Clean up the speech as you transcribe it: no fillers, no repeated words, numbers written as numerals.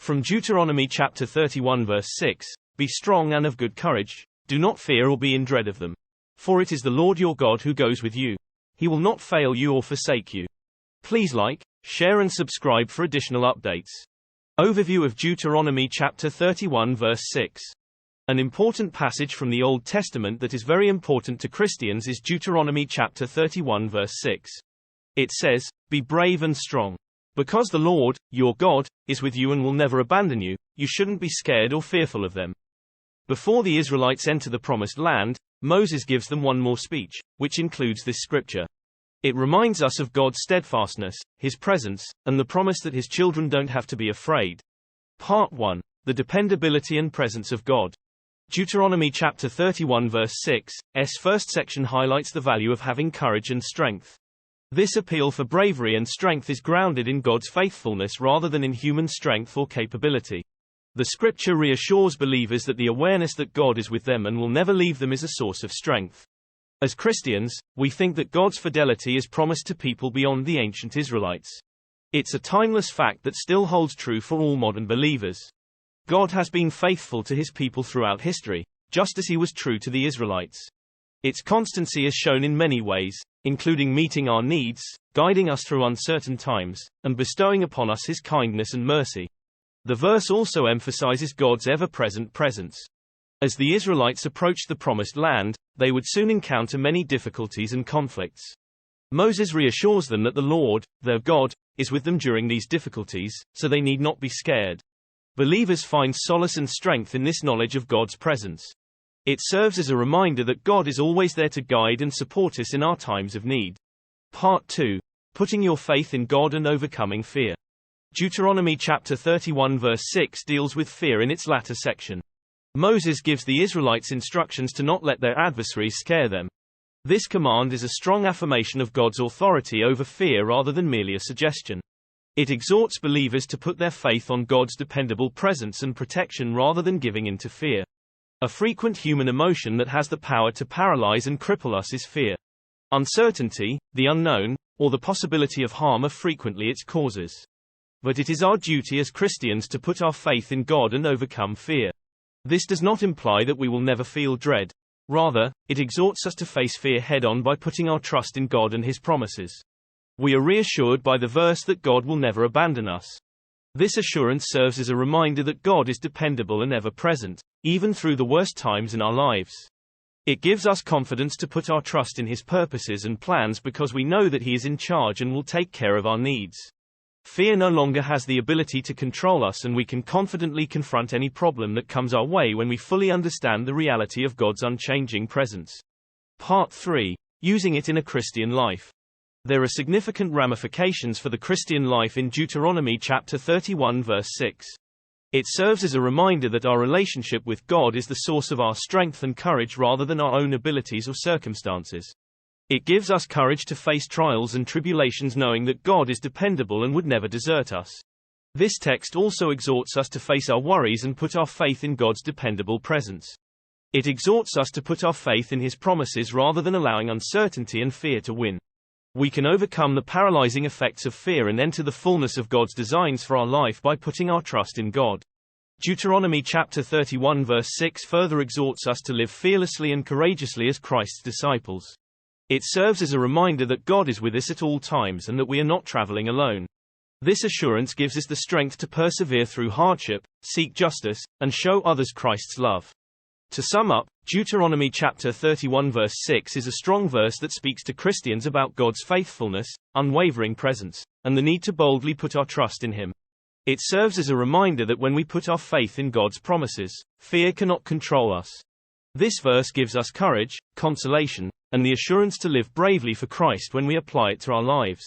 From Deuteronomy chapter 31 verse 6, Be strong and of good courage, do not fear or be in dread of them. For it is the Lord your God who goes with you. He will not fail you or forsake you. Please like, share and subscribe for additional updates. Overview of Deuteronomy chapter 31 verse 6. An important passage from the Old Testament that is very important to Christians is Deuteronomy chapter 31 verse 6. It says, Be brave and strong. Because the Lord, your God, is with you and will never abandon you, you shouldn't be scared or fearful of them. Before the Israelites enter the Promised Land, Moses gives them one more speech, which includes this scripture. It reminds us of God's steadfastness, His presence, and the promise that His children don't have to be afraid. Part 1. The dependability and presence of God. Deuteronomy chapter 31 verse 6, first section highlights the value of having courage and strength. This appeal for bravery and strength is grounded in God's faithfulness rather than in human strength or capability. The scripture reassures believers that the awareness that God is with them and will never leave them is a source of strength. As Christians, we think that God's fidelity is promised to people beyond the ancient Israelites. It's a timeless fact that still holds true for all modern believers. God has been faithful to His people throughout history, just as He was true to the Israelites. Its constancy is shown in many ways, including meeting our needs, guiding us through uncertain times, and bestowing upon us His kindness and mercy. The verse also emphasizes God's ever-present presence. As the Israelites approached the Promised Land, they would soon encounter many difficulties and conflicts. Moses reassures them that the Lord, their God, is with them during these difficulties, so they need not be scared. Believers find solace and strength in this knowledge of God's presence. It serves as a reminder that God is always there to guide and support us in our times of need. Part 2. Putting your faith in God and overcoming fear. Deuteronomy chapter 31 verse 6 deals with fear in its latter section. Moses gives the Israelites instructions to not let their adversaries scare them. This command is a strong affirmation of God's authority over fear rather than merely a suggestion. It exhorts believers to put their faith on God's dependable presence and protection rather than giving in to fear. A frequent human emotion that has the power to paralyze and cripple us is fear. Uncertainty, the unknown, or the possibility of harm are frequently its causes. But it is our duty as Christians to put our faith in God and overcome fear. This does not imply that we will never feel dread. Rather, it exhorts us to face fear head-on by putting our trust in God and His promises. We are reassured by the verse that God will never abandon us. This assurance serves as a reminder that God is dependable and ever-present, even through the worst times in our lives. It gives us confidence to put our trust in His purposes and plans because we know that He is in charge and will take care of our needs. Fear no longer has the ability to control us, and we can confidently confront any problem that comes our way when we fully understand the reality of God's unchanging presence. Part 3. Using it in a Christian life. There are significant ramifications for the Christian life in Deuteronomy chapter 31 verse 6. It serves as a reminder that our relationship with God is the source of our strength and courage rather than our own abilities or circumstances. It gives us courage to face trials and tribulations knowing that God is dependable and would never desert us. This text also exhorts us to face our worries and put our faith in God's dependable presence. It exhorts us to put our faith in His promises rather than allowing uncertainty and fear to win. We can overcome the paralyzing effects of fear and enter the fullness of God's designs for our life by putting our trust in God. Deuteronomy chapter 31 verse 6 further exhorts us to live fearlessly and courageously as Christ's disciples. It serves as a reminder that God is with us at all times and that we are not traveling alone. This assurance gives us the strength to persevere through hardship, seek justice, and show others Christ's love. To sum up, Deuteronomy chapter 31 verse 6 is a strong verse that speaks to Christians about God's faithfulness, unwavering presence, and the need to boldly put our trust in Him. It serves as a reminder that when we put our faith in God's promises, fear cannot control us. This verse gives us courage, consolation, and the assurance to live bravely for Christ when we apply it to our lives.